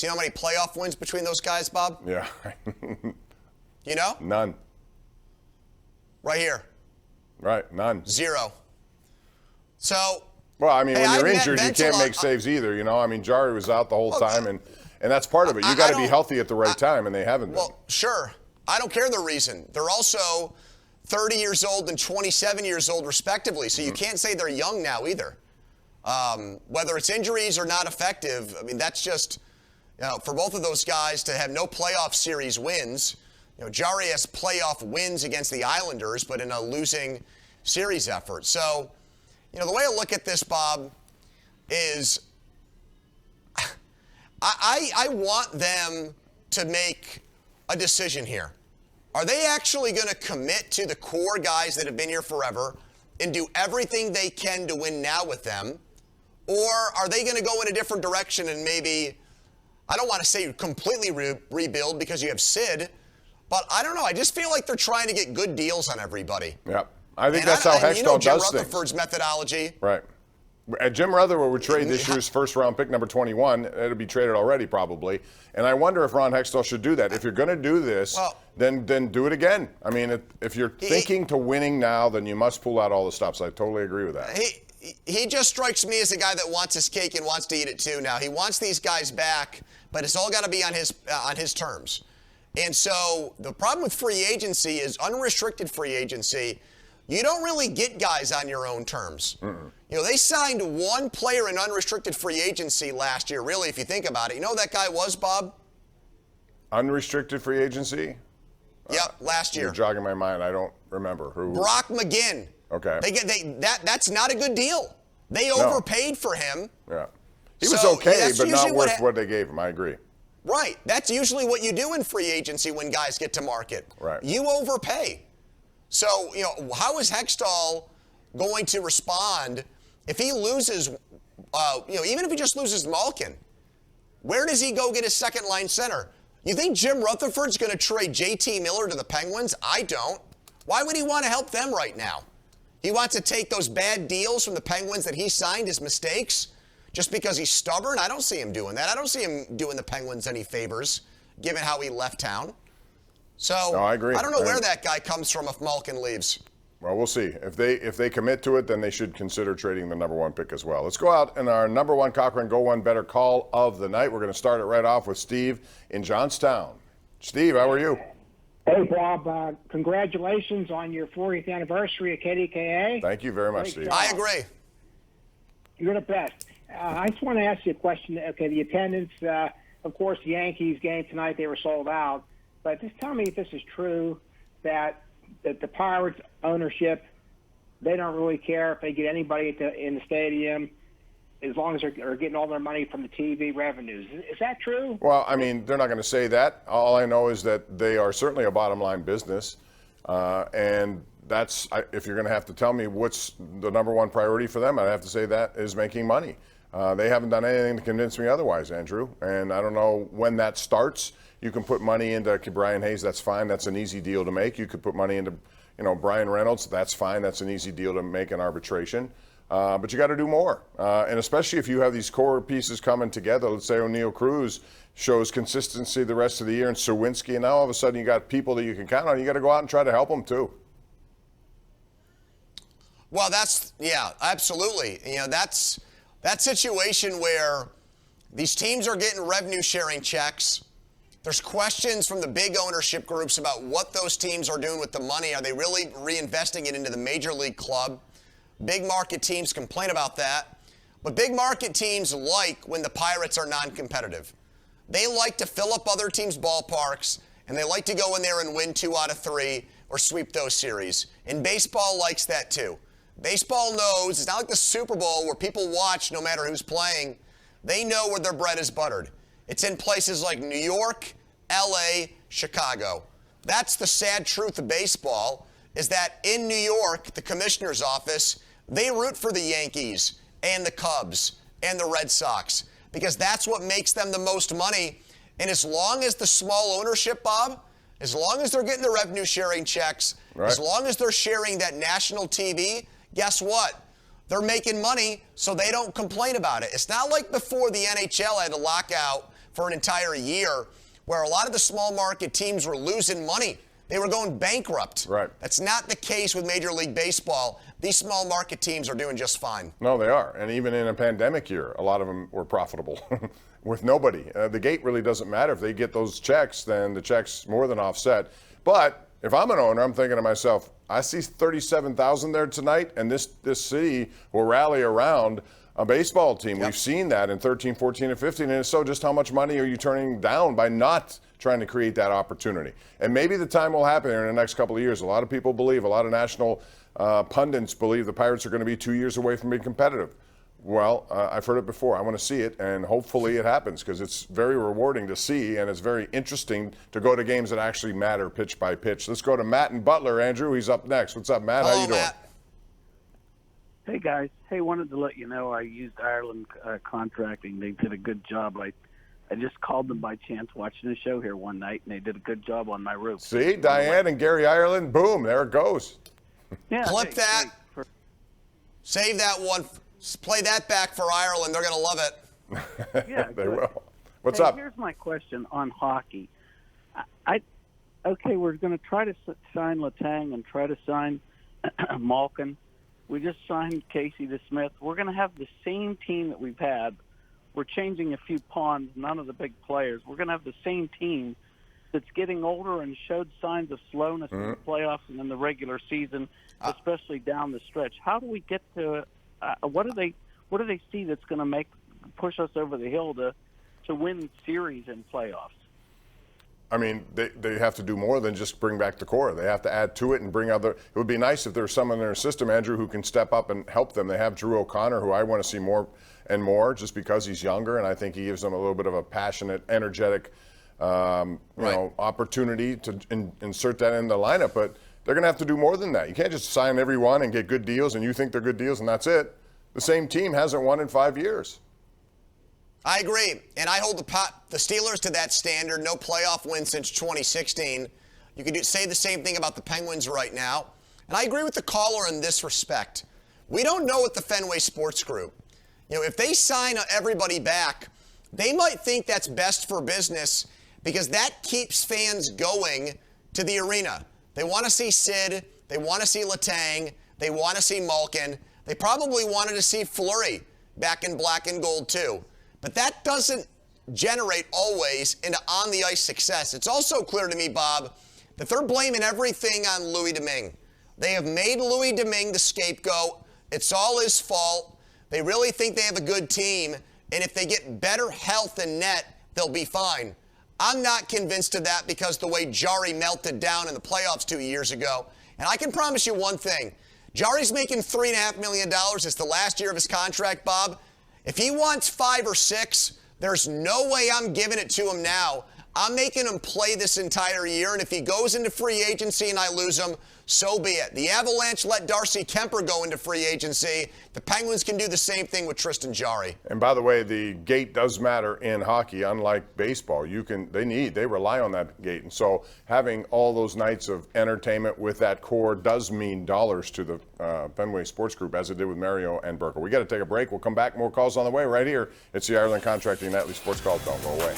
You know how many playoff wins between those guys, Bob? Yeah. You know? None. Right here. Right, none. 0. So. Well, I mean, hey, when you're I've injured, you can't make saves either. You know, I mean, Jari was out the whole time, and that's part of it. You got to be healthy at the right time, and they haven't been. Well, sure. I don't care the reason. They're also 30 years old and 27 years old, respectively. So you can't say they're young now either. Whether it's injuries or not effective, I mean, that's just, for both of those guys to have no playoff series wins. Jari has playoff wins against the Islanders, but in a losing series effort. So, the way I look at this, Bob, is I want them to make a decision here. Are they actually going to commit to the core guys that have been here forever and do everything they can to win now with them? Or are they going to go in a different direction and maybe, I don't want to say completely rebuild because you have Sid, but I don't know. I just feel like they're trying to get good deals on everybody. Yeah, I think that's how Hextall does things. Jim Rutherford's methodology. Right. Jim Rutherford would trade this year's first-round pick, number 21. It'll be traded already, probably. And I wonder if Ron Hextall should do that. If you're going to do this, then do it again. I mean, if you're thinking to winning now, then you must pull out all the stops. I totally agree with that. He just strikes me as a guy that wants his cake and wants to eat it too. Now, he wants these guys back, but it's all got to be on his terms. And so the problem with free agency is unrestricted free agency. You don't really get guys on your own terms. They signed one player in unrestricted free agency last year, really, if you think about it. You know who that guy was, Bob? Unrestricted free agency? Yep, last year. You're jogging my mind. I don't remember. Who? Brock McGinn. Okay. That's not a good deal. They overpaid for him. Yeah. He was okay, but not worth what they gave him. I agree. Right. That's usually what you do in free agency when guys get to market. Right. You overpay. So, how is Hextall going to respond if he loses, even if he just loses Malkin? Where does he go get his second-line center? You think Jim Rutherford's going to trade J.T. Miller to the Penguins? I don't. Why would he want to help them right now? He wants to take those bad deals from the Penguins that he signed, his mistakes, just because he's stubborn? I don't see him doing that. I don't see him doing the Penguins any favors, given how he left town. So, no, I agree. I don't know where that guy comes from if Malkin leaves. Well, we'll see. If they commit to it, then they should consider trading the number 1 pick as well. Let's go out in our number 1 Cochrane Go One Better call of the night. We're going to start it right off with Steve in Johnstown. Steve, how are you? Hey, Bob. Congratulations on your 40th anniversary at KDKA. Thank you very much, Steve. I agree. You're the best. I just want to ask you a question. Okay, the attendance, of course, the Yankees game tonight, they were sold out. But just tell me if this is true, that the Pirates ownership, they don't really care if they get anybody in the stadium as long as they're getting all their money from the TV revenues. Is that true? Well, I mean, they're not going to say that. All I know is that they are certainly a bottom-line business. And that's, if you're going to have to tell me what's the number 1 priority for them, I'd have to say that is making money. They haven't done anything to convince me otherwise, Andrew. And I don't know when that starts. You can put money into Brian Hayes, that's fine. That's an easy deal to make. You could put money into, Brian Reynolds, that's fine. That's an easy deal to make in arbitration. But you got to do more. And especially if you have these core pieces coming together. Let's say O'Neal Cruz shows consistency the rest of the year, and Serwinski, and now all of a sudden you got people that you can count on. You got to go out and try to help them too. Well, absolutely. That's that situation where these teams are getting revenue sharing checks. There's questions from the big ownership groups about what those teams are doing with the money. Are they really reinvesting it into the major league club? Big market teams complain about that. But big market teams like when the Pirates are non-competitive. They like to fill up other teams' ballparks, and they like to go in there and win 2 out of 3 or sweep those series. And baseball likes that too. Baseball knows it's not like the Super Bowl where people watch no matter who's playing. They know where their bread is buttered. It's in places like New York, LA, Chicago. That's the sad truth of baseball, is that in New York, the commissioner's office, they root for the Yankees and the Cubs and the Red Sox because that's what makes them the most money. And as long as the small ownership, Bob, as long as they're getting the revenue sharing checks, as long as they're sharing that national TV, guess what? They're making money, so they don't complain about it. It's not like before the NHL had to lock out for an entire year where a lot of the small market teams were losing money. They were going bankrupt. Right. That's not the case with Major League Baseball. These small market teams are doing just fine. No, they are. And even in a pandemic year, a lot of them were profitable with nobody. The gate really doesn't matter. If they get those checks, then the check's more than offset. But if I'm an owner, I'm thinking to myself, I see 37,000 there tonight, and this city will rally around a baseball team. Yep. We've seen that in 13, 14, and 15. And so just how much money are you turning down by not trying to create that opportunity? And maybe the time will happen in the next couple of years. A lot of people believe, a lot of national pundits believe the Pirates are going to be 2 years away from being competitive. Well, I've heard it before. I want to see it, and hopefully it happens because it's very rewarding to see, and it's very interesting to go to games that actually matter pitch by pitch. Let's go to Matt and Butler. Andrew, he's up next. What's up, Matt? Hello, How you doing? Matt. Hey, guys. Hey, wanted to let you know I used Ireland Contracting. They did a good job. I just called them by chance watching the show here one night, and they did a good job on my roof. See, Diane and Gary Ireland, boom, there it goes. Yeah, Clip that. Save that one. Play that back for Ireland. They're going to love it. Yeah, They good. will. What's Hey, up? Here's my question on hockey. Okay, we're going to try to sign Letang and try to sign Malkin. We just signed Casey DeSmith. We're going to have the same team that we've had. We're changing a few pawns, none of the big players. We're going to have the same team that's getting older and showed signs of slowness in the playoffs and in the regular season, especially down the stretch. How do we get to what do they see that's going to push us over the hill to win series and playoffs? I mean, they have to do more than just bring back the core. They have to add to it and bring other. It would be nice if there's someone in their system, Andrew, who can step up and help them. They have Drew O'Connor, who I want to see more and more just because he's younger, and I think he gives them a little bit of a passionate, energetic opportunity to insert that in the lineup. But they're going to have to do more than that. You can't just sign everyone and get good deals, and you think they're good deals, and that's it. The same team hasn't won in 5 years. I agree, and I hold the Steelers to that standard. No playoff win since 2016. You could say the same thing about the Penguins right now. And I agree with the caller in this respect. We don't know what the Fenway Sports Group. If they sign everybody back, they might think that's best for business because that keeps fans going to the arena. They want to see Sid. They want to see Letang. They want to see Malkin. They probably wanted to see Fleury back in black and gold too. But that doesn't generate always into on-the-ice success. It's also clear to me, Bob, that they're blaming everything on Louis Domingue. They have made Louis Domingue the scapegoat. It's all his fault. They really think they have a good team, and if they get better health and net, they'll be fine. I'm not convinced of that because the way Jari melted down in the playoffs 2 years ago. And I can promise you one thing. Jari's making $3.5 million. It's the last year of his contract, Bob. If he wants 5 or 6, there's no way I'm giving it to him now. I'm making him play this entire year, and if he goes into free agency and I lose him, so be it. The Avalanche let Darcy Kemper go into free agency. The Penguins can do the same thing with Tristan Jarry. And by the way, the gate does matter in hockey, unlike baseball. They rely on that gate. And so having all those nights of entertainment with that core does mean dollars to the Fenway Sports Group, as it did with Mario and Burkle. We got to take a break. We'll come back. More calls on the way right here. It's the Ireland Contracting Nightly Sports Call. Don't go away.